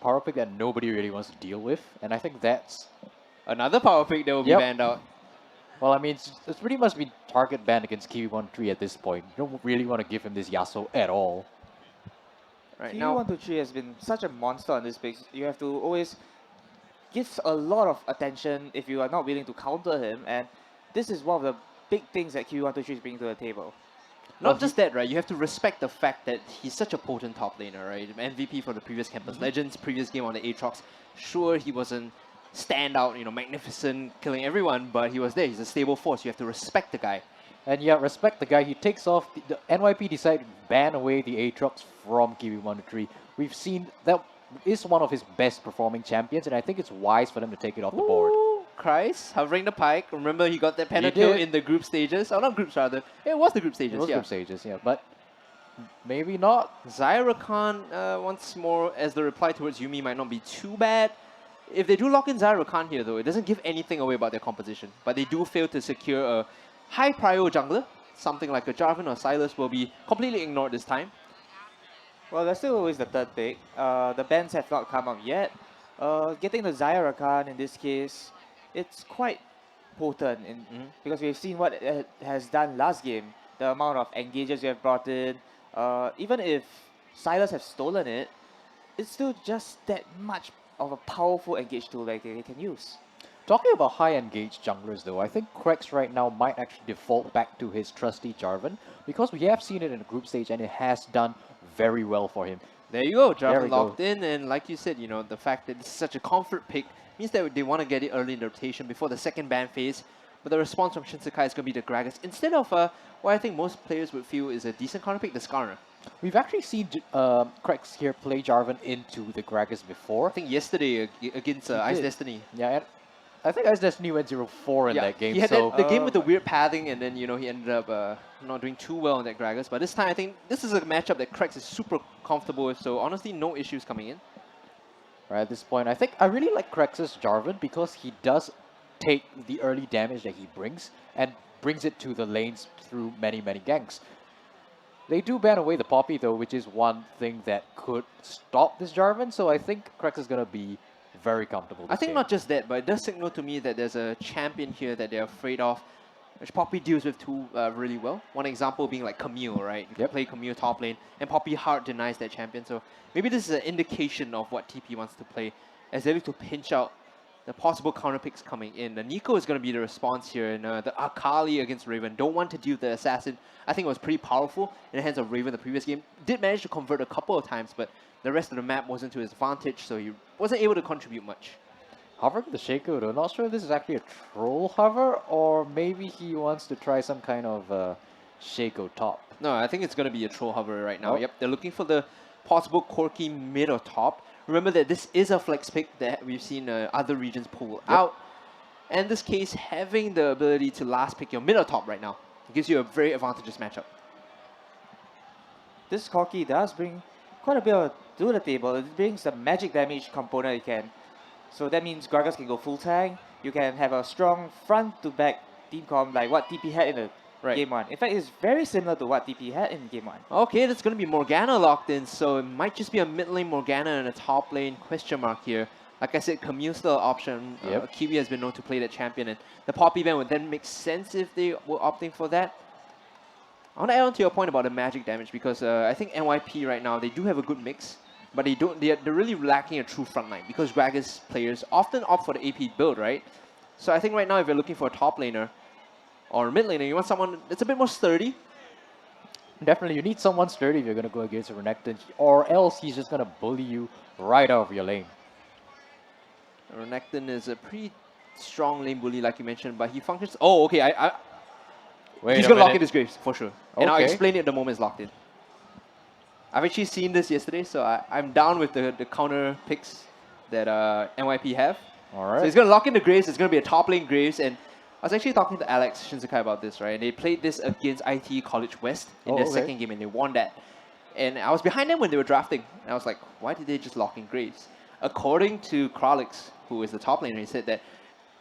power pick that nobody really wants to deal with, and I think that's Another power pick that will be banned out. well, I mean, it's pretty much been target banned against Kiwi 1-3 at this point. You don't really want to give him this Yasuo at all. Right now, Kiwi 1-3 has been such a monster on this pick. You have to always give a lot of attention if you are not willing to counter him, and this is one of the big things that Kiwi 1-3 is bringing to the table. Not just that, right? You have to respect the fact that he's such a potent top laner, right? MVP for the previous Campus Legends, previous game on the Aatrox. Sure, he wasn't standout, you know, magnificent, killing everyone, but he was there. He's a stable force. You have to respect the guy. And yeah, respect the guy. He takes off. The NYP decided to ban away the Aatrox from Kiwi 1-3. We've seen that is one of his best performing champions, and I think it's wise for them to take it off the board. Kreis, hovering the pike. Remember, he got that penalty in the group stages. Oh, not groups, rather. It was the group stages, It was group stages, yeah. But maybe not. Zyra Khan, once more, as the reply towards Yuumi might not be too bad. If they do lock in Zyra Khan here, though, it doesn't give anything away about their composition. But they do fail to secure a high prio jungler. Something like a Jarvan or Sylas will be completely ignored this time. Well, there's still always the third pick. The bans have not come up yet. Getting the Zyra Khan in this case, it's quite potent because we've seen what it has done last game. The amount of engages you have brought in. Even if Sylas have stolen it, it's still just that much of a powerful engage tool that they can use. Talking about high engaged junglers though, I think Krex right now might actually default back to his trusty Jarvan because we have seen it in the group stage and it has done very well for him. There you go, Jarvan locked in, and like you said, you know, the fact that this is such a comfort pick means that they want to get it early in the rotation before the second ban phase. But the response from Shinsekai is going to be the Gragas instead of what I think most players would feel is a decent counter pick, the Skarner. We've actually seen Krex here play Jarvan into the Gragas before. I think yesterday against Ice Destiny. Yeah, and I think Ice Destiny went 0-4 in that game. He had so the game with the weird pathing, and then, you know, he ended up not doing too well in that Gragas. But this time, I think this is a matchup that Krex is super comfortable with, so honestly, no issues coming in. Right at this point, I think I really like Krex's Jarvan because he does take the early damage that he brings and brings it to the lanes through many ganks. They do ban away the Poppy though, which is one thing that could stop this Jarvan, so I think Krex is going to be very comfortable. I think not just that, but it does signal to me that there's a champion here that they're afraid of, which Poppy deals with too really well. One example being like Camille, right? You can play Camille top lane, and Poppy hard denies that champion, so maybe this is an indication of what TP wants to play, as they look to pinch out the possible counter picks coming in. The Nico is going to be the response here, and the Akali against Raven. Don't want to deal the Assassin. I think it was pretty powerful in the hands of Raven the previous game. Did manage to convert a couple of times, but the rest of the map wasn't to his advantage, so he wasn't able to contribute much. Hovering the Shaco though, not sure if this is actually a troll hover, or maybe he wants to try some kind of Shaco top. No, I think it's going to be a troll hover right now. Yep, they're looking for the possible quirky mid or top. Remember that this is a flex pick that we've seen other regions pull out. And in this case, having the ability to last pick your mid or top right now gives you a very advantageous matchup. This Corki does bring quite a bit to the table. It brings the magic damage component it can. So that means Gragas can go full tank. You can have a strong front to back team comp like what TP had in the Game 1. In fact, it's very similar to what TP had in Game 1. Okay, that's going to be Morgana locked in, so it might just be a mid lane Morgana and a top lane question mark here. Like I said, Camille's still an option. Kiwi has been known to play that champion, and the Poppy ban would then make sense if they were opting for that. I want to add on to your point about the magic damage, because I think NYP right now, they do have a good mix, but they're really lacking a true frontline, because Gragas players often opt for the AP build, right? So I think right now, if you're looking for a top laner, or mid laner, you want someone that's a bit more sturdy. Definitely, you need someone sturdy if you're going to go against a Renekton, or else he's just going to bully you right out of your lane. Renekton is a pretty strong lane bully, like you mentioned, but he functions... Oh, okay, he's going to lock in his graves, for sure. And I'll explain it the moment it's locked in. I've actually seen this yesterday, so I'm down with the counter picks that NYP have. Alright. So he's going to lock in the graves, it's going to be a top lane graves, and I was actually talking to Alex Shinsekai about this, right? And they played this against IT College West in their second game, and they won that. And I was behind them when they were drafting. And I was like, why did they just lock in Graves? According to Kralix, who is the top laner, he said that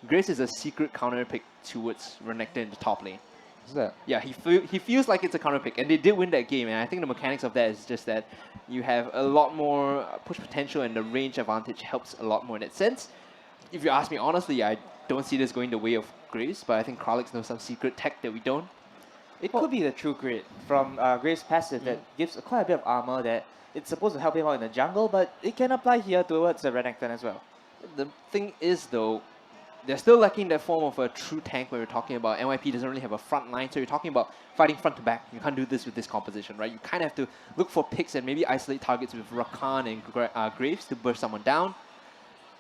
Graves is a secret counter pick towards Renekton in the top lane. Is that? Yeah, he feels like it's a counter pick, and they did win that game. And I think the mechanics of that is just that you have a lot more push potential, and the range advantage helps a lot more in that sense. If you ask me honestly, I don't see this going the way of Graves, but I think Kralix knows some secret tech that we don't. It Well- could be the true grid from Graves' passive that gives quite a bit of armor that it's supposed to help him out in the jungle, but it can apply here towards the Renekton as well. The thing is, though, they're still lacking that form of a true tank where we're talking about. NYP doesn't really have a front line, so you're talking about fighting front to back. You can't do this with this composition, right? You kind of have to look for picks and maybe isolate targets with Rakan and Graves to burst someone down.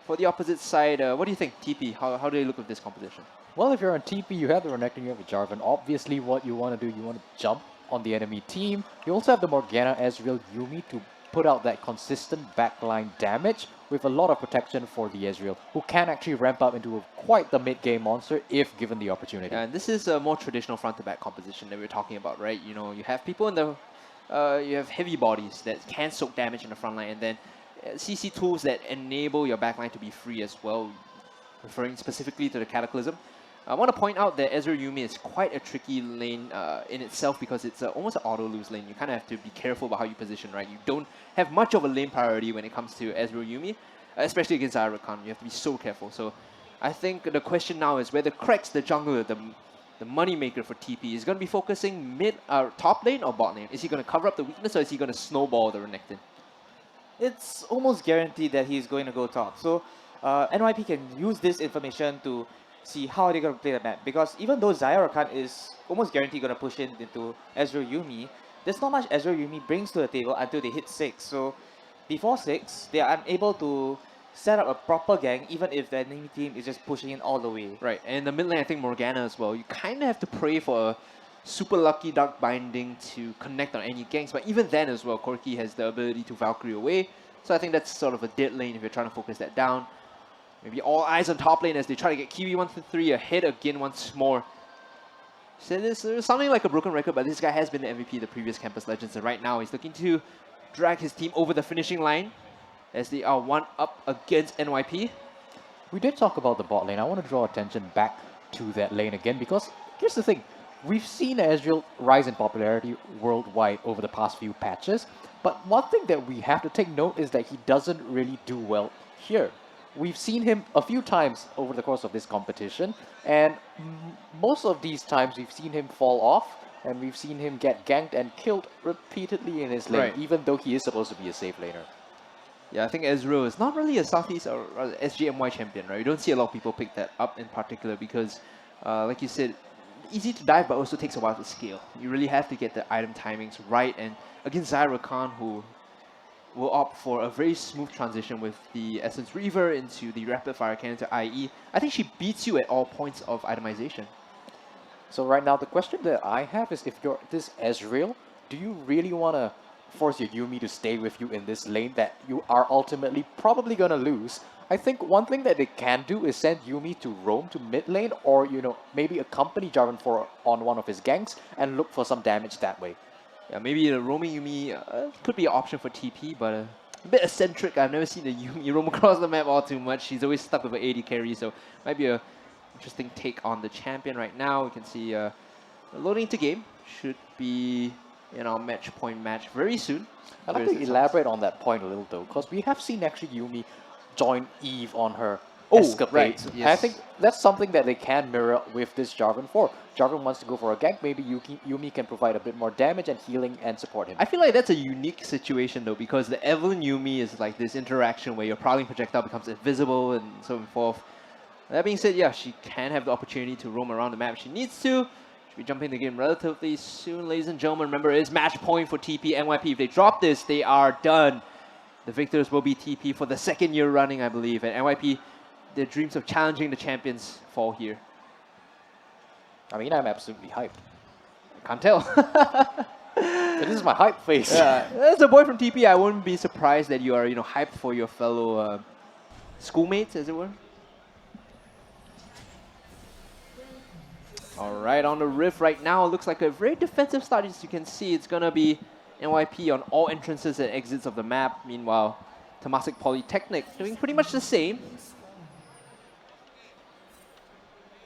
For the opposite side, what do you think, TP? How do they look with this composition? Well, if you're on TP, you have the Renekton, you have the Jarvan. Obviously, what you want to do, you want to jump on the enemy team. You also have the Morgana, Ezreal, Yuumi to put out that consistent backline damage with a lot of protection for the Ezreal, who can actually ramp up into quite the mid-game monster if given the opportunity. And this is a more traditional front-to-back composition that we're talking about, right? You know, you have people in the, you have heavy bodies that can soak damage in the front line, and then CC tools that enable your backline to be free as well, referring specifically to the Cataclysm. I want to point out that Ezreal Yuumi is quite a tricky lane in itself because it's almost an auto-lose lane. You kind of have to be careful about how you position, right? You don't have much of a lane priority when it comes to Ezreal Yuumi, especially against Rakan. You have to be so careful. So I think the question now is whether Krex, the jungler, the money maker for TP, is going to be focusing top lane or bot lane. Is he going to cover up the weakness or is he going to snowball the Renekton? It's almost guaranteed that he's going to go top. So NYP can use this information to see how they're going to play the map. Because even though Xayah Rakan is almost guaranteed going to push into Ezreal Yuumi, there's not much Ezreal Yuumi brings to the table until they hit 6. So before 6, they are unable to set up a proper gang even if the enemy team is just pushing in all the way. Right, and in the mid lane, I think Morgana as well. You kind of have to pray for a super lucky Dark Binding to connect on any ganks, but even then as well, Corki has the ability to Valkyrie away. So I think that's sort of a dead lane if you're trying to focus that down. Maybe all eyes on top lane as they try to get Kiwi 1-3 ahead again once more. So this is something like a broken record, but this guy has been the MVP of the previous Campus Legends, and right now he's looking to drag his team over the finishing line as they are 1-up against NYP. We did talk about the bot lane. I want to draw attention back to that lane again because here's the thing. We've seen Ezreal rise in popularity worldwide over the past few patches, but one thing that we have to take note is that he doesn't really do well here. We've seen him a few times over the course of this competition, and most of these times we've seen him fall off, and we've seen him get ganked and killed repeatedly in his lane, Right. even though he is supposed to be a safe laner. Yeah, I think Ezreal is not really a Southeast or SGMY champion, right? You don't see a lot of people pick that up in particular because, like you said, easy to dive, but also takes a while to scale. You really have to get the item timings right, and against Xayah Rakan, who will opt for a very smooth transition with the Essence Reaver into the Rapid Fire Cannon to IE. I think she beats you at all points of itemization. So right now, the question that I have is if you're this Ezreal, do you really want to force your Yuumi to stay with you in this lane that you are ultimately probably going to lose? I think one thing that they can do is send Yuumi to roam to mid lane or, you know, maybe accompany Jarvan on one of his ganks and look for some damage that way. Yeah, maybe the roaming Yuumi could be an option for TP, but a bit eccentric. I've never seen the Yuumi roam across the map all too much. She's always stuck with an 80 carry, so might be a interesting take on the champion right now. We can see loading into game. Should be in our match point match very soon. I'd like to elaborate on that point a little though, because we have seen actually Yuumi join Eve on her escapade. Right, I yes. think that's something that they can mirror with this Jarvan for. Jarvan wants to go for a gank, maybe Yuumi can provide a bit more damage and healing and support him. I feel like that's a unique situation though, because the Evelyn Yuumi is like this interaction where your prowling projectile becomes invisible and so forth. That being said, yeah, she can have the opportunity to roam around the map if she needs to. She'll be jumping the game relatively soon, ladies and gentlemen. Remember, it is match point for TP NYP. If they drop this, they are done. The victors will be TP for the second year running, I believe. And NYP, their dreams of challenging the champions fall here. I mean, I'm absolutely hyped. Can't tell. This is my hype face. Yeah, as a boy from TP, I wouldn't be surprised that you are, you know, hyped for your fellow schoolmates, as it were. All right, on the Rift right now, it looks like a very defensive start. As you can see, it's going to be NYP on all entrances and exits of the map. Meanwhile, Temasek Polytechnic doing pretty much the same.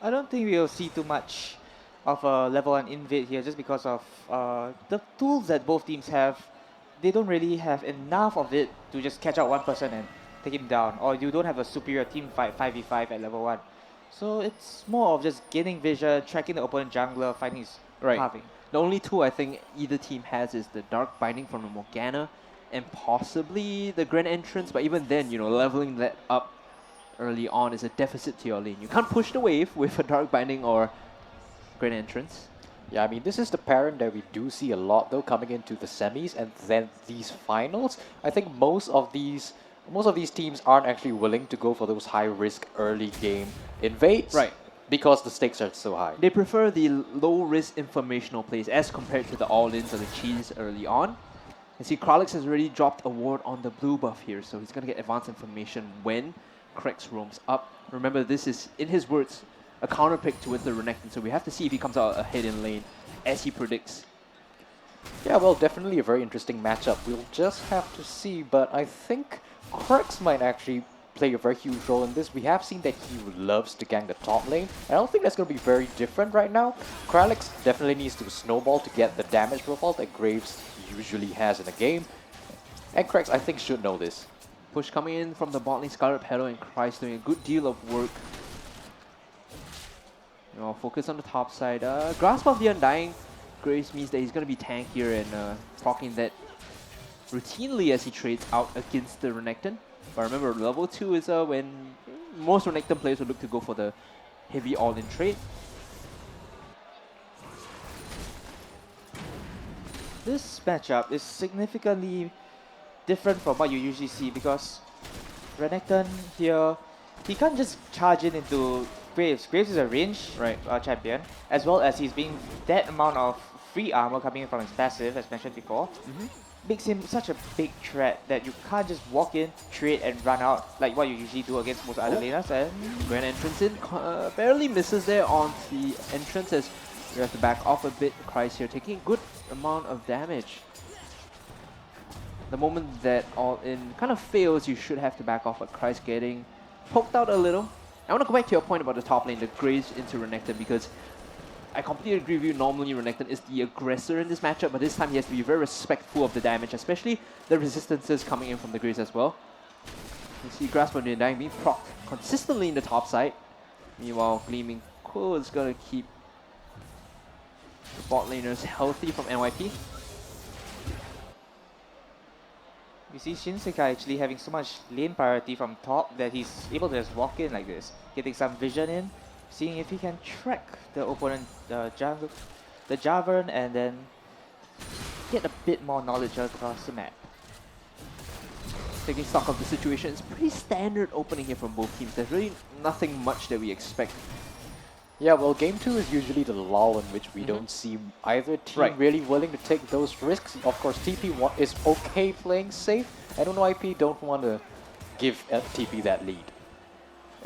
I don't think we'll see too much of a level 1 invade here just because of the tools that both teams have. They don't really have enough of it to just catch out one person and take him down, or you don't have a superior team fight 5v5 at level 1. So it's more of just gaining vision, tracking the opponent jungler, finding his Right. pathing. The only tool I think either team has is the Dark Binding from the Morgana and possibly the Grand Entrance, but even then, you know, leveling that up early on is a deficit to your lane. You can't push the wave with a Dark Binding or Grand Entrance. Yeah, I mean, this is the pattern that we do see a lot, though, coming into the semis and then these finals. I think most of these teams aren't actually willing to go for those high-risk early game invades. Right. Because the stakes are so high. They prefer the low-risk informational plays as compared to the all-ins or the cheese early on. You see, Kralix has already dropped a ward on the blue buff here, so he's going to get advanced information when Krex roams up. Remember, this is, in his words, a counter pick towards the Renekton, so we have to see if he comes out ahead in lane, as he predicts. Yeah, well, definitely a very interesting matchup. We'll just have to see, but I think Krex might actually play a very huge role in this. We have seen that he loves to gank the top lane. I don't think that's going to be very different right now. Kralix definitely needs to snowball to get the damage profile that Graves usually has in a game. And Krex, I think, should know this. Push coming in from the bot lane, Scarlet Petal and Christ doing a good deal of work. You know, focus on the top side. Grasp of the Undying Graves means that he's going to be tankier and proccing that routinely as he trades out against the Renekton. But remember, level 2 is when most Renekton players will look to go for the heavy all-in trade. This matchup is significantly different from what you usually see because Renekton here, he can't just charge into Graves. Graves is a range champion, as well as he's being that amount of free armor coming in from his passive, as mentioned before. Makes him such a big threat that you can't just walk in, trade, and run out like what you usually do against most other laners. And Grand Entrance in, barely misses there on the entrance as you have to back off a bit. Christ here taking a good amount of damage. The moment that all-in kind of fails, you should have to back off, but Christ getting poked out a little. I want to go back to your point about the top lane, the Graves into Renekton, because I completely agree with you. Normally, Renekton is the aggressor in this matchup, but this time he has to be very respectful of the damage, especially the resistances coming in from the Graves as well. You see Grasp of the Undying being procced consistently in the top side. Meanwhile, Gleaming Quill is going to keep the bot laners healthy from NYP. you see Shinsekai actually having so much lane priority from top that he's able to just walk in like this, getting some vision in, seeing if he can track the opponent, the Javern, and then get a bit more knowledge across the map. Taking stock of the situation, it's pretty standard opening here from both teams. There's really nothing much that we expect. Yeah, well, game 2 is usually the lull in which we don't see either team really willing to take those risks. Of course, TP is okay playing safe, and NYP don't want to give TP that lead.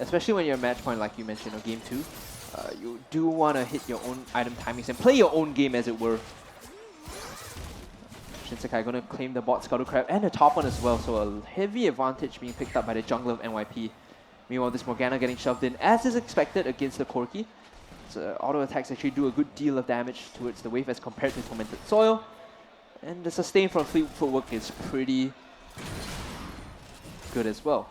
Especially when you're a match point like you mentioned on game 2. You do want to hit your own item timings and play your own game, as it were. Shinsekai going to claim the bot Scuttle Crab and the top one as well, so a heavy advantage being picked up by the jungler of NYP. Meanwhile, this Morgana getting shoved in, as is expected against the Corki. So, auto attacks actually do a good deal of damage towards the wave as compared to Tormented Soil. And the sustain from Fleet Footwork is pretty good as well.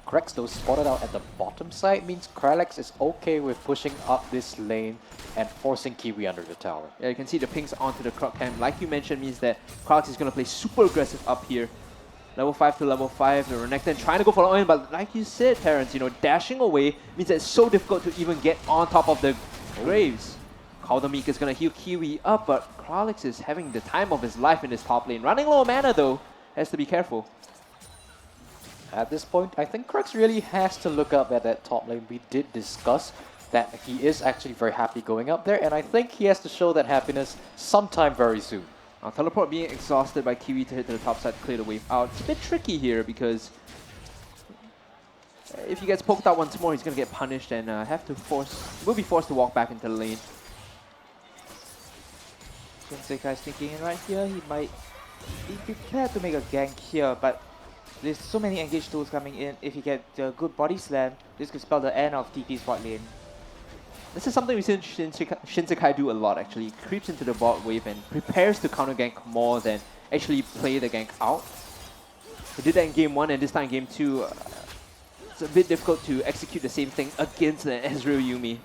Krex, though, spotted out at the bottom side, means Kralix is okay with pushing up this lane and forcing Kiwi under the tower. Yeah, you can see the pings onto the Krug camp. Like you mentioned, means that Kralix is going to play super aggressive up here. Level 5 to level 5, the Renekton trying to go for the all-in, but like you said, Terrence, you know, dashing away means that it's so difficult to even get on top of the Graves. Kaldamik is going to heal Kiwi up, but Kralix is having the time of his life in this top lane. Running low mana though, has to be careful. At this point, I think Krex really has to look up at that top lane. We did discuss that he is actually very happy going up there, and I think he has to show that happiness sometime very soon. Teleport being exhausted by Kiwi to hit to the top side, clear the wave out. It's a bit tricky here because if he gets poked out once more, he's going to get punished and will be forced to walk back into the lane. Shinsekai is thinking in right here, he might be prepared to make a gank here, but there's so many engaged tools coming in. If he gets a good body slam, this could spell the end of TP's bot lane. This is something we've seen Shinsekai do a lot, actually. He creeps into the bot wave and prepares to counter gank more than actually play the gank out. He did that in game 1, and this time in game 2, it's a bit difficult to execute the same thing against the Ezreal Yuumi.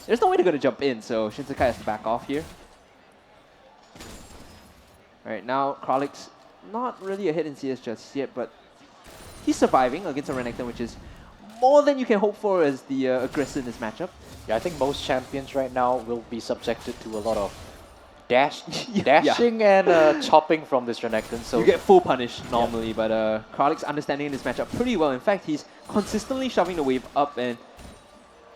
There's no way they're going to jump in, so Shinsekai has to back off here. Alright, now Kralix not really ahead in CS just yet, but he's surviving against a Renekton, which is more than you can hope for as the aggressor in this matchup. Yeah, I think most champions right now will be subjected to a lot of dashing and chopping from this Renekton. So you get full punish normally, but Kralix understanding this matchup pretty well. In fact, he's consistently shoving the wave up, and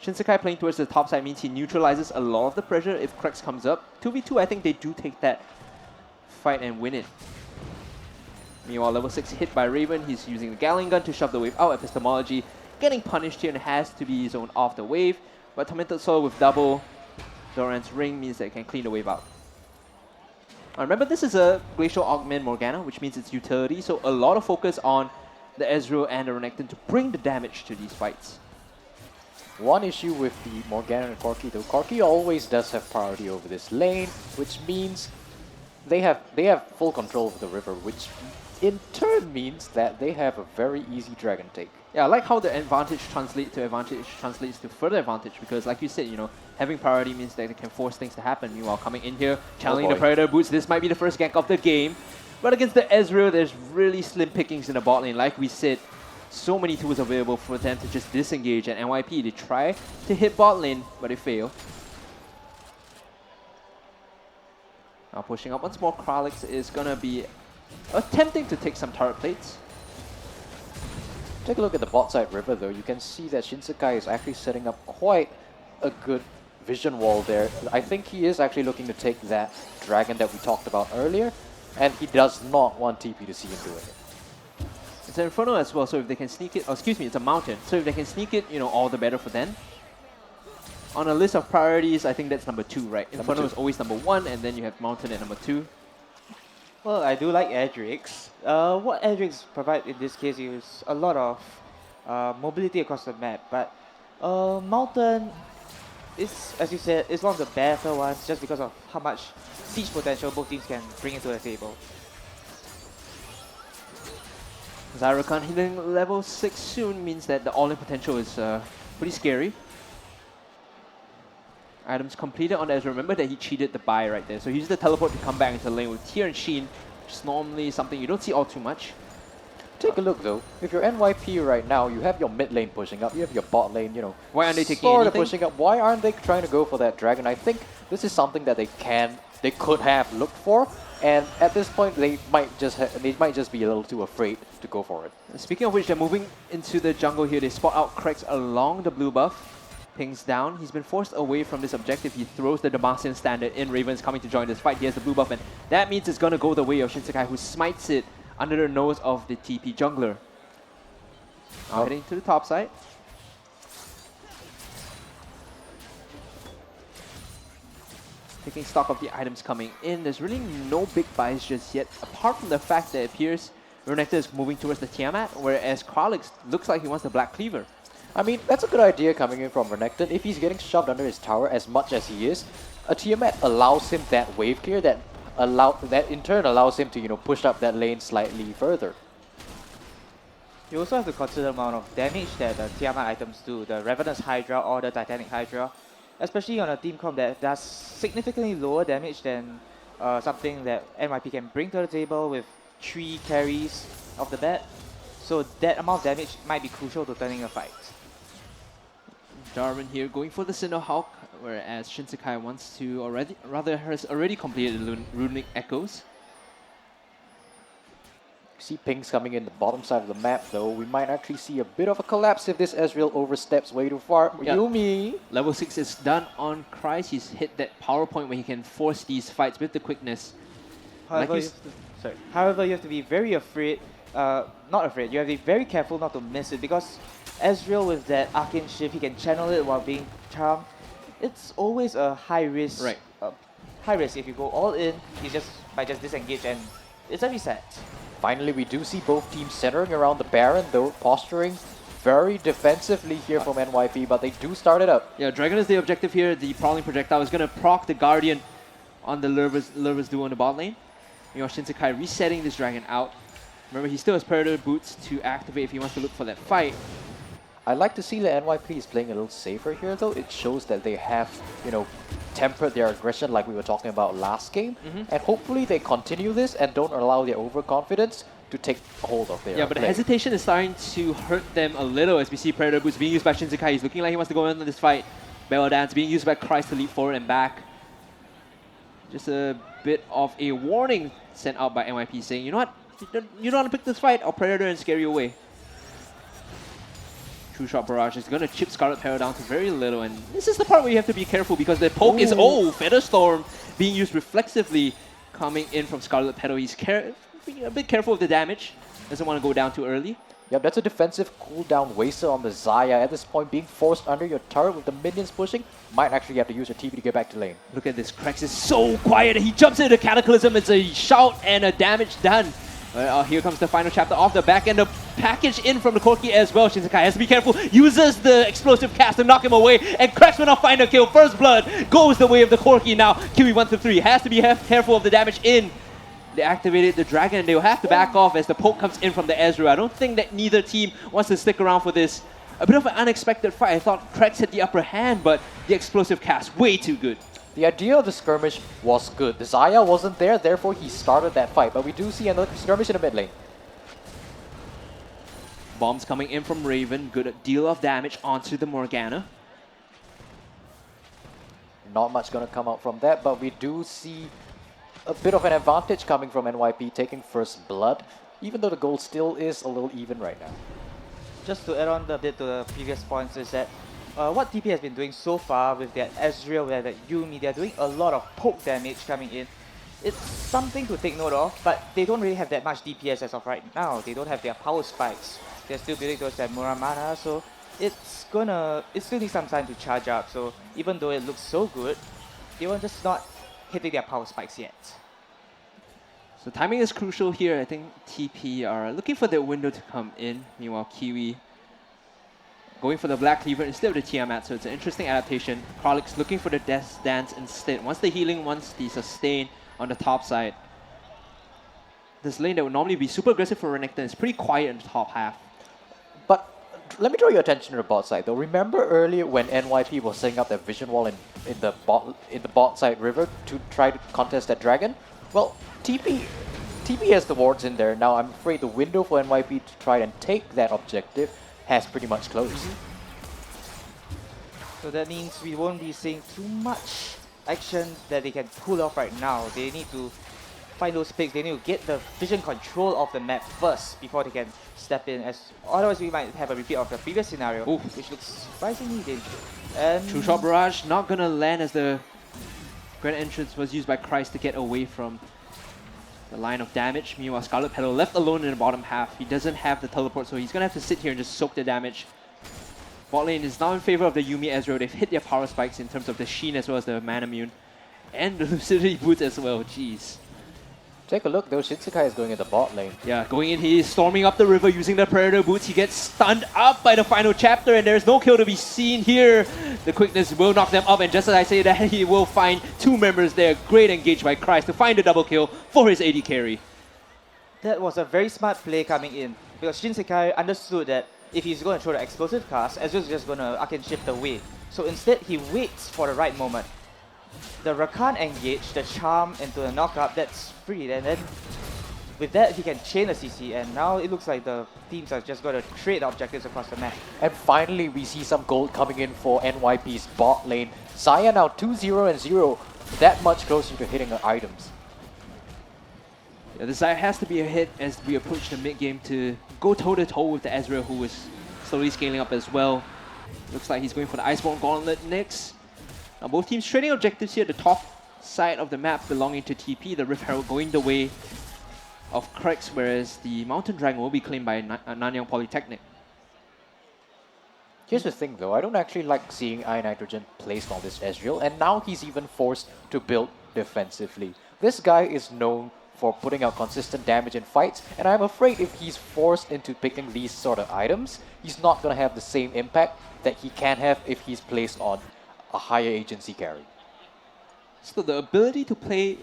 Shinsekai playing towards the top side means he neutralizes a lot of the pressure if Krex comes up. 2v2, I think they do take that fight and win it. Meanwhile, level 6 hit by Raven. He's using the Gatling gun to shove the wave out. Epistemology getting punished here and has to be zoned off the wave. But Tormented Soul with double Doran's ring means that it can clean the wave out. Remember, this is a Glacial Augment Morgana, which means it's utility, so a lot of focus on the Ezreal and the Renekton to bring the damage to these fights. one issue with the Morgana and Corki, though, Corki always does have priority over this lane, which means they have full control over the river, which in turn means that they have a very easy dragon take. Yeah, I like how the advantage translates to further advantage, because like you said, you know, having priority means that it can force things to happen. Meanwhile, coming in here, channeling the Predator boots, this might be the first gank of the game. But against the Ezreal, there's really slim pickings in the bot lane. Like we said, so many tools available for them to just disengage. And NYP, they try to hit bot lane, but they fail. Now pushing up once more, Kralix is going to be attempting to take some turret plates. Take a look at the bot side river, though. You can see that Shinsekai is actually setting up quite a good vision wall there. I think he is actually looking to take that dragon that we talked about earlier, and he does not want TP to see him doing it. It's an Inferno as well, so if they can sneak it, oh, excuse me, it's a mountain. So if they can sneak it, you know, all the better for them. On a list of priorities, I think that's number 2, right? Inferno is always number 1, and then you have mountain at number 2. Well, I do like Edrix. What Edrix provide in this case is a lot of mobility across the map, but Mountain is, as you said, is one of the better ones just because of how much siege potential both teams can bring into the table. Zyra hitting level 6 soon means that the all-in potential is pretty scary. Items completed on Ezra. Remember that he cheated the buy right there. So he used the teleport to come back into the lane with Tyr and Sheen, which is normally something you don't see all too much. Take a look, though. If you're NYP right now, you have your mid lane pushing up, you have your bot lane, you know, why aren't they taking sort of anything? pushing up. Why aren't they trying to go for that dragon? I think this is something that they could have looked for, and at this point they might just be a little too afraid to go for it. Speaking of which, they're moving into the jungle here. They spot out Krex along the blue buff. Pings down. He's been forced away from this objective. He throws the Demacian standard in. Raven's coming to join this fight. He has the blue buff, and that means it's going to go the way of Shinsekai, who smites it under the nose of the TP jungler. Now heading to the top side. Taking stock of the items coming in. There's really no big buys just yet, apart from the fact that it appears Renekton is moving towards the Tiamat, whereas Kralix looks like he wants the Black Cleaver. I mean, that's a good idea coming in from Renekton. If he's getting shoved under his tower as much as he is, a Tiamat allows him that wave clear that in turn allows him to, you know, push up that lane slightly further. You also have to consider the amount of damage that the Tiamat items do, the Ravenous Hydra or the Titanic Hydra, especially on a team comp that does significantly lower damage than something that NYP can bring to the table with 3 carries off the bat. So that amount of damage might be crucial to turning a fight. Darwin here going for the Cinderhawk, whereas Shinsekai wants to has already completed the Runic Echoes. See pings coming in the bottom side of the map, though. We might actually see a bit of a collapse if this Ezreal oversteps way too far. Yeah. Yuumi! Level 6 is done on Kreis. He's hit that power point where he can force these fights with the quickness. However, However, you have to be very afraid, not afraid, you have to be very careful not to miss it, because Ezreal with that Arcane Shift, he can channel it while being charmed. It's always a high risk. Right. High risk. If you go all in, he might just disengage and it's a reset. Finally, we do see both teams centering around the Baron, though posturing very defensively here from NYP, but they do start it up. Yeah, Dragon is the objective here. The Prowling Projectile is going to proc the Guardian on the Lurvus duo in the bot lane. Meanwhile, Shinsekai resetting this Dragon out. Remember, he still has Predator Boots to activate if he wants to look for that fight. I like to see that NYP is playing a little safer here, though. It shows that they have, you know, tempered their aggression like we were talking about last game. And hopefully they continue this and don't allow their overconfidence to take hold of their Yeah, but the play. hesitation is starting to hurt them a little as we see Predator Boots being used by Shinsekai. He's looking like he wants to go into this fight. Bell Dance being used by Christ to leap forward and back. Just a bit of a warning sent out by NYP saying, you know what, you don't want to pick this fight, I'll Predator and scare you away. True Shot Barrage is going to chip Scarlet Peril down to very little, and this is the part where you have to be careful because the poke is, Feather Storm being used reflexively coming in from Scarlet Petal. He's being a bit careful of the damage, doesn't want to go down too early. Yep, that's a defensive cooldown waster on the Xayah. At this point, being forced under your turret with the minions pushing, might actually have to use your TP to get back to lane. Look at this, Krex is so quiet, he jumps into the Cataclysm, it's a shout and a damage done. Here comes the final chapter off the back end, the package in from the Corki as well. Shinsekai has to be careful, uses the explosive cast to knock him away, and Krex will not find a kill. First blood goes the way of the Corki now. Kiwi 1-3 has to be careful of the damage in. They activated the Dragon, they'll have to back off as the poke comes in from the Ezreal. I don't think that neither team wants to stick around for this. A bit of an unexpected fight. I thought Krex had the upper hand, but the explosive cast, way too good. The idea of the skirmish was good. The Xayah wasn't there, therefore he started that fight. But we do see another skirmish in the mid lane. Bombs coming in from Raven, good deal of damage onto the Morgana. Not much going to come out from that, but we do see a bit of an advantage coming from NYP taking first blood, even though the goal still is a little even right now. Just to add on a bit to the previous points is that what TP has been doing so far with their Ezreal, with their Yuumi, they're doing a lot of poke damage coming in. It's something to take note of, but they don't really have that much DPS as of right now. They don't have their power spikes. They're still building those at Muramana, so it still needs some time to charge up. So even though it looks so good, they were just not hitting their power spikes yet. So timing is crucial here. I think TP are looking for their window to come in. Meanwhile, Kiwi going for the Black Cleaver instead of the Tiamat, so it's an interesting adaptation. Kralix looking for the Death Dance instead. Once the healing, once the sustain on the top side. This lane that would normally be super aggressive for Renekton is pretty quiet in the top half. But let me draw your attention to the bot side though. Remember earlier when NYP was setting up their vision wall in the bot side river to try to contest that dragon? Well, TP has the wards in there. Now I'm afraid the window for NYP to try and take that objective has pretty much closed. So that means we won't be seeing too much action that they can pull off right now. They need to find those picks. They need to get the vision control of the map first before they can step in. As otherwise, we might have a repeat of the previous scenario, which looks surprisingly dangerous. And True Shot Barrage not gonna land as the Grand Entrance was used by Christ to get away from the line of damage. Meanwhile, Scarlet Petal left alone in the bottom half. He doesn't have the teleport, so he's gonna have to sit here and just soak the damage. Bot lane is now in favor of the Yuumi Ezreal. They've hit their power spikes in terms of the Sheen as well as the Mana Immune. And the Lucidity Boots as well, jeez. Take a look though, Shinsekai is going in the bot lane. Yeah, going in, he is storming up the river using the Predator Boots. He gets stunned up by the final chapter and there's no kill to be seen here. The quickness will knock them up, and just as I say that, he will find two members there. Great engaged by Christ to find the double kill for his AD carry. that was a very smart play coming in, because Shinsekai understood that if he's going to throw the explosive cast, Ezreal's just going to Arcane Shift away. So instead, he waits for the right moment. The Rakan engage, the charm into the knockup, that's free, and then with that he can chain a CC, and now it looks like the teams are just going to trade objectives across the map. And finally, we see some gold coming in for NYP's bot lane. Xayah now 2-0 and 0, that much closer to hitting her items. Yeah, the side has to be a hit as we approach the mid game to go toe-to-toe with the Ezreal, who is slowly scaling up as well. Looks like he's going for the Iceborne Gauntlet next. Now both teams trading objectives here. The top side of the map belonging to TP, the Rift Herald going the way of Krex, whereas the Mountain Dragon will be claimed by Nanyang Polytechnic. Here's the thing though, I don't actually like seeing Iron Nitrogen placed on this Ezreal, and now he's even forced to build defensively. This guy is known for putting out consistent damage in fights, and I'm afraid if he's forced into picking these sort of items, he's not going to have the same impact that he can have if he's placed on a higher agency carry. So the ability to play,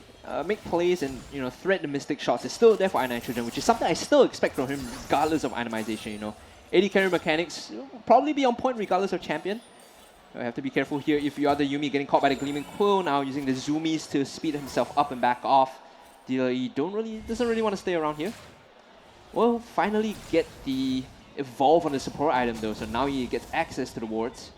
make plays and thread the mystic shots is still there for iNitrogen, which is something I still expect from him regardless of itemization. AD carry mechanics will probably be on point regardless of champion. You have to be careful here if you are the Yuumi getting caught by the Gleaming Quill, now using the zoomies to speed himself up and back off. DLE doesn't really want to stay around here. We'll finally get the evolve on the support item though, so now he gets access to the wards.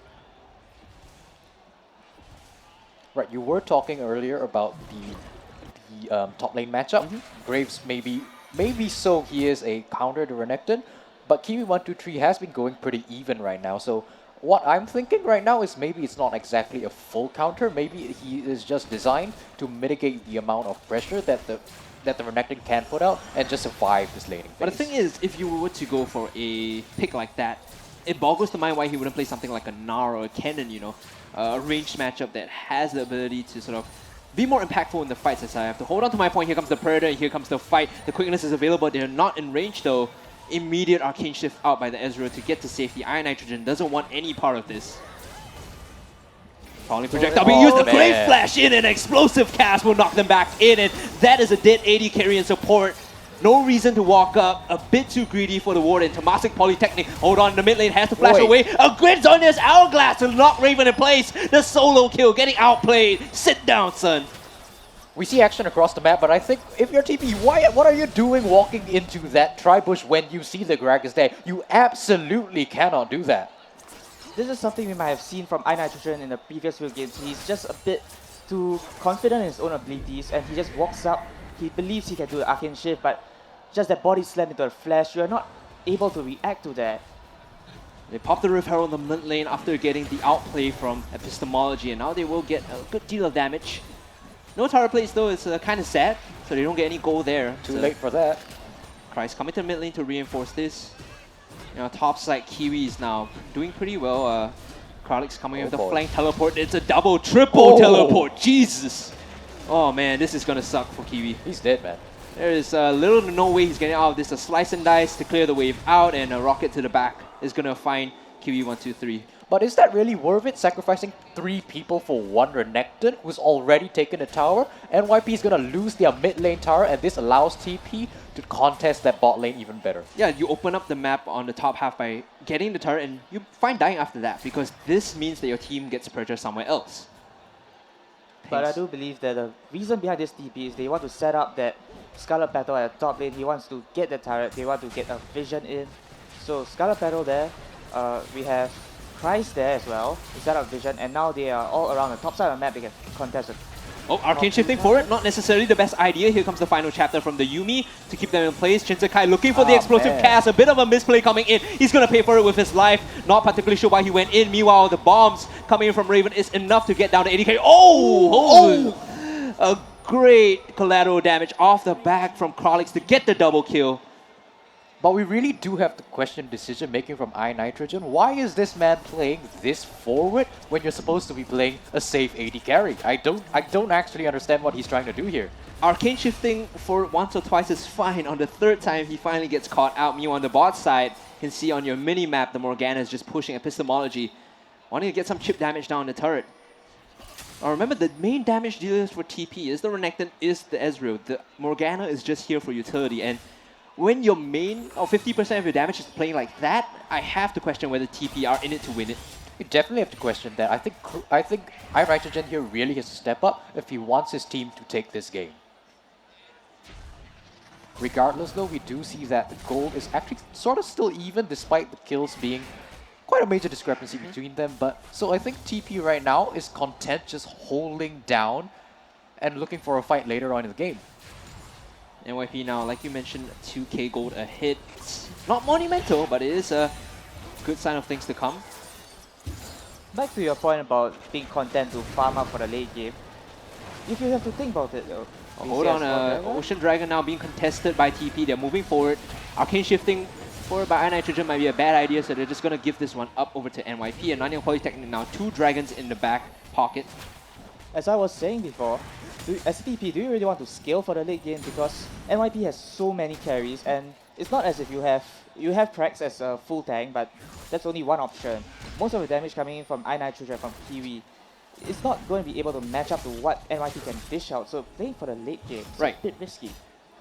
Right, you were talking earlier about the top lane matchup. Graves maybe so he is a counter to Renekton, but Kiwi123 has been going pretty even right now. So what I'm thinking right now is maybe it's not exactly a full counter. Maybe he is just designed to mitigate the amount of pressure that the Renekton can put out and just survive this laning phase. But the thing is, if you were to go for a pick like that, it boggles the mind why he wouldn't play something like a Gnar or a Kennen, a ranged matchup that has the ability to sort of be more impactful in the fights. As I have to hold on to my point. Here comes the Predator, here comes the fight. The quickness is available, they're not in range though. Immediate Arcane Shift out by the Ezreal to get to safety. iNitrogen doesn't want any part of this. Falling projectile being used, a Great Flash in, an explosive cast will knock them back in, and that is a dead AD carry and support. No reason to walk up, a bit too greedy for the ward, and Temasek Polytechnic, hold on, the mid lane has to flash away. A Grid's on this Hourglass to knock Raven in place. The solo kill, getting outplayed. Sit down, son. We see action across the map, but I think if you're TP, what are you doing walking into that tri-bush when you see the Gragas there? You absolutely cannot do that. This is something we might have seen from iNitrogen in the previous few games. He's just a bit too confident in his own abilities, and he just walks up. He believes he can do the Arcane Shift, but just that body slam into a flash, you're not able to react to that. They pop the Rift Herald in the mid lane after getting the outplay from Epistemology, and now they will get a good deal of damage. No tower plates though, it's kind of sad, so they don't get any gold there. Too late for that. Christ coming to mid lane to reinforce this. Top side Kiwis now doing pretty well. Kralix coming with the flank teleport. It's a double, triple teleport. Jesus. Oh man, this is gonna suck for Kiwi. He's dead, man. There is little to no way he's getting out of this. A slice and dice to clear the wave out, and a rocket to the back is gonna find Kiwi123. But is that really worth it, sacrificing 3 people for 1 Renekton who's already taken a tower? NYP is going to lose their mid lane tower, and this allows TP to contest that bot lane even better. Yeah, you open up the map on the top half by getting the turret, and you find dying after that, because this means that your team gets purchased somewhere else. But I do believe that the reason behind this TP is they want to set up that Scarlet Petal at the top lane. He wants to get the turret, they want to get a vision in. So Scarlet Petal there, we have Christ there as well, to set up vision, and now they are all around the top side of the map. They can contest it. Oh, Arcane shifting forward, not necessarily the best idea. Here comes the final chapter from the Yuumi to keep them in place. Shinsekai looking for the explosive cast, a bit of a misplay coming in. He's going to pay for it with his life. Not particularly sure why he went in. Meanwhile, the bombs coming in from Raven is enough to get down to 80k. A great collateral damage off the back from Kralix to get the double kill. But we really do have to question decision making from iNitrogen. Why is this man playing this forward when you're supposed to be playing a safe AD carry? I don't actually understand what he's trying to do here. Arcane shifting for once or twice is fine. On the third time, he finally gets caught out. Meanwhile, on the bot side, you can see on your mini-map, the Morgana is just pushing Epistemology, wanting to get some chip damage down on the turret. Now remember, the main damage dealers for TP is the Renekton, is the Ezreal. The Morgana is just here for utility, and when your main, or 50% of your damage is playing like that, I have to question whether TP are in it to win it. You definitely have to question that. I think iNitrogen here really has to step up if he wants his team to take this game. Regardless though, we do see that the gold is actually sort of still even despite the kills being quite a major discrepancy between them. But so I think TP right now is content just holding down and looking for a fight later on in the game. NYP now, like you mentioned, 2k gold ahead. It's not monumental, but it is a good sign of things to come. Back to your point about being content to farm up for the late game, if you have to think about it though. Hold on, Ocean Dragon now being contested by TP. They're moving forward. Arcane shifting forward by iNitrogen might be a bad idea, so they're just going to give this one up over to NYP. And Nanyang Polytechnic now 2 dragons in the back pocket. As I was saying before, as a TP, do you really want to scale for the late game? Because NYP has so many carries, and it's not as if you have Prax as a full tank, but that's only one option. Most of the damage coming in from iNitrogen, from Kiwi, it's not going to be able to match up to what NYP can dish out. So playing for the late game is a bit risky.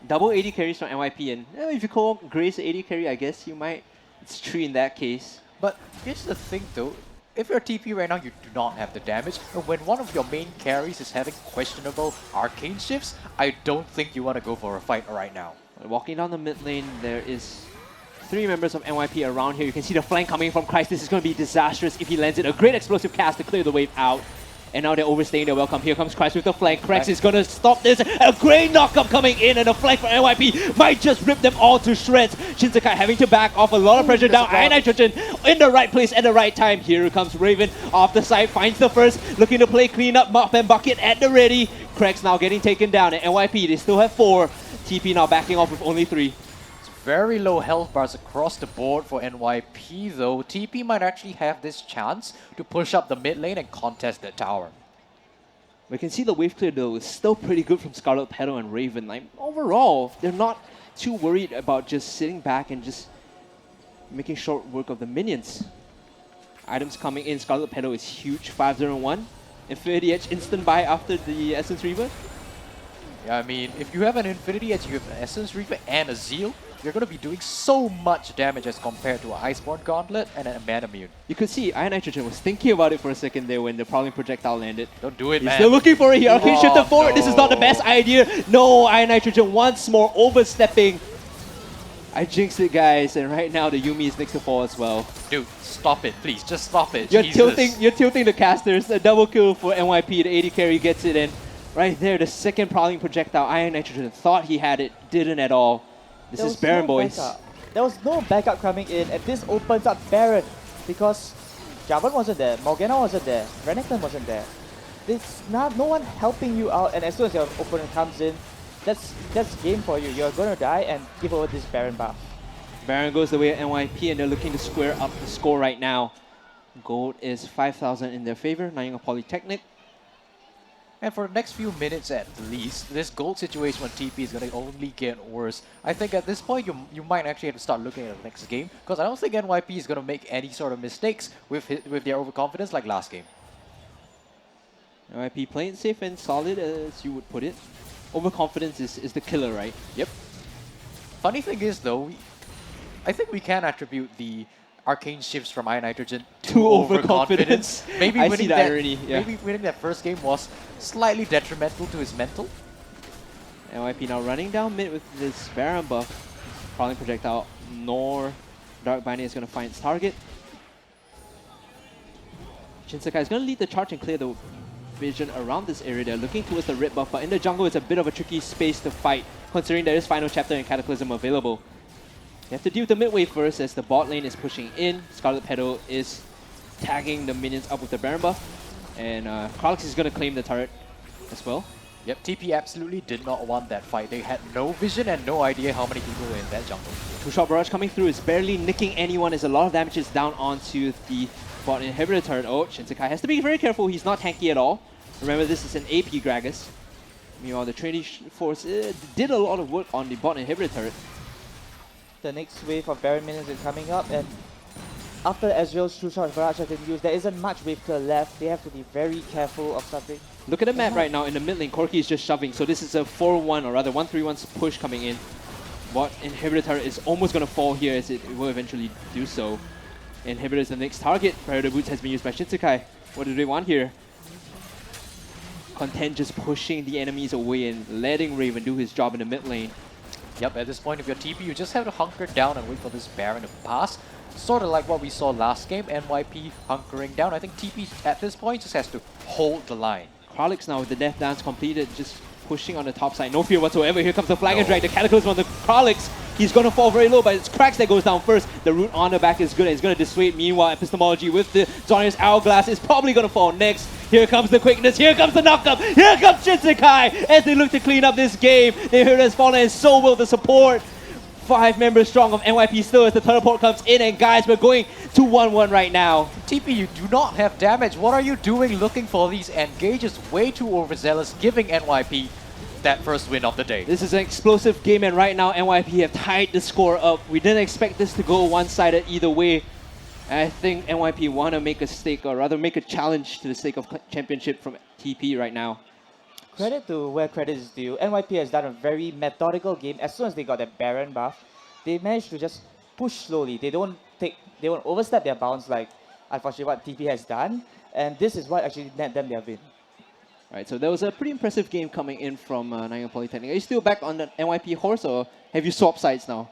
Double 80 carries from NYP, and if you call Grace 80 carry, I guess you might. It's 3 in that case. But here's the thing though, if you're TP right now, you do not have the damage. And when one of your main carries is having questionable arcane shifts, I don't think you want to go for a fight right now. Walking down the mid lane, there is 3 members of NYP around here. You can see the flank coming from Christ. This is going to be disastrous if he lands it. A great explosive cast to clear the wave out. And now they're overstaying their welcome. Here comes Christ with the flank. Krex is going to stop this. A great knockup coming in, and a flank from NYP might just rip them all to shreds. Shinsekai having to back off, a lot of pressure down. iNitrogen in the right place at the right time. Here comes Raven off the side, finds the first, looking to play clean up, mop and bucket at the ready. Krex now getting taken down, and NYP, they still have 4. TP now backing off with only 3. Very low health bars across the board for NYP though. TP might actually have this chance to push up the mid lane and contest the tower. We can see the wave clear though is still pretty good from Scarlet Petal and Raven. Like overall, they're not too worried about just sitting back and just making short work of the minions. Items coming in, Scarlet Petal is huge, 501. Infinity Edge instant buy after the Essence Reaver. Yeah, I mean, if you have an Infinity Edge, you have an Essence Reaver and a Zeal, you're going to be doing so much damage as compared to an Iceborne Gauntlet and a Manamune. You could see iNitrogen was thinking about it for a second there when the Prowling Projectile landed. Don't do it, He's man. still looking for it here. Arcane shifted forward. No. This is not the best idea. No, iNitrogen once more overstepping. I jinxed it, guys, and right now the Yuumi is next to fall as well. Dude, stop it, please. Just stop it. You're Jesus. tilting the casters. A double kill for NYP. The 80 carry gets it in. Right there, the second Prowling Projectile. iNitrogen thought he had it, didn't at all. This is Baron, boys. There was no backup coming in, and this opens up Baron because Jarvan wasn't there, Morgana wasn't there, Renekton wasn't there. There's no one helping you out, and as soon as your opponent comes in, that's game for you. You're going to die and give over this Baron buff. Baron goes the way of NYP, and they're looking to square up the score right now. Gold is 5,000 in their favor, Nanyang Polytechnic. And for the next few minutes at least, this gold situation on TP is going to only get worse. I think at this point, you might actually have to start looking at the next game, because I don't think NYP is going to make any sort of mistakes with their overconfidence like last game. NYP playing safe and solid, as you would put it. Overconfidence is the killer, right? Yep. Funny thing is, though, I think we can attribute the arcane shifts from iNitrogen to overconfidence. Maybe I see the irony. Yeah. Maybe winning that first game was slightly detrimental to his mental. NYP now running down mid with this Baron buff. Prowling Projectile, nor Dark Binding is going to find its target. Shinsekai is going to lead the charge and clear the vision around this area. They're looking towards the red buff, but in the jungle it's a bit of a tricky space to fight, considering there is Final Chapter and Cataclysm available. They have to deal with the mid wave first as the bot lane is pushing in. Scarlet Petal is tagging the minions up with the Baron buff. And Kralix is going to claim the turret as well. Yep, TP absolutely did not want that fight. They had no vision and no idea how many people were in that jungle. Two-shot barrage coming through is barely nicking anyone as a lot of damage is down onto the bot inhibitor turret. Oh, Shinsekai has to be very careful. He's not tanky at all. Remember, this is an AP Gragas. Meanwhile, the Trinity Force did a lot of work on the bot inhibitor turret. The next wave of Baron minions is coming up, and after Ezreal's two-shot barrage has been used, there isn't much wave clear left. They have to be very careful of something. Look at the map right now. In the mid lane, Corki is just shoving. So this is a 4-1, or rather 1-3-1 push coming in. Bot inhibitor turret is almost going to fall here, as it will eventually do so. Inhibitor is the next target. Predator Boots has been used by Shinsekai. What do they want here? Content just pushing the enemies away and letting Raven do his job in the mid lane. Yep, at this point, if you're TP, you just have to hunker down and wait for this Baron to pass. Sort of like what we saw last game, NYP hunkering down. I think TP at this point just has to hold the line. Kralix now with the Death Dance completed, just pushing on the top side. No fear whatsoever. Here comes the Flag and Drag. The Cataclysm on the Kralix. He's going to fall very low, but it's Cracks that goes down first. The root on the back is good, and it's going to dissuade. Meanwhile, Epistemology with the Zonius Hourglass is probably going to fall next. Here comes the quickness. Here comes the knockup. Here comes Shinsekai as they look to clean up this game. They heard us falling, and so will the support. 5 members strong of NYP still as the teleport comes in. And guys, we're going to 1-1 right now. TP, you do not have damage. What are you doing looking for these engages? Way too overzealous, giving NYP that first win of the day. This is an explosive game, and right now NYP have tied the score up. We didn't expect this to go one-sided either way. And I think NYP want to make a stake, or rather make a challenge to the stake of championship from TP right now. Credit to where credit is due. NYP has done a very methodical game. As soon as they got that Baron buff, they managed to just push slowly. They won't overstep their bounds like, unfortunately, what TP has done. And this is what actually net them their win. Right, so there was a pretty impressive game coming in from Nanyang Polytechnic. Are you still back on the NYP horse, or have you swapped sides now?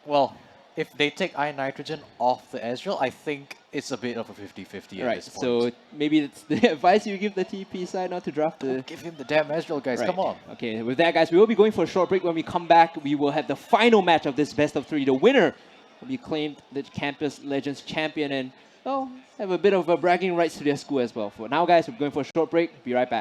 Well, if they take Iron Nitrogen off the Ezreal, I think it's a bit of a 50-50 at Right, this point. so maybe it's the advice you give the TP side not to draft the... Don't give him the damn Ezreal, guys. Right. Come on. Okay, with that, guys, we will be going for a short break. When we come back, we will have the final match of this best of 3. The winner will be claimed the Campus Legends champion and, well, have a bit of a bragging rights to their school as well. For now, guys, we're going for a short break. Be right back.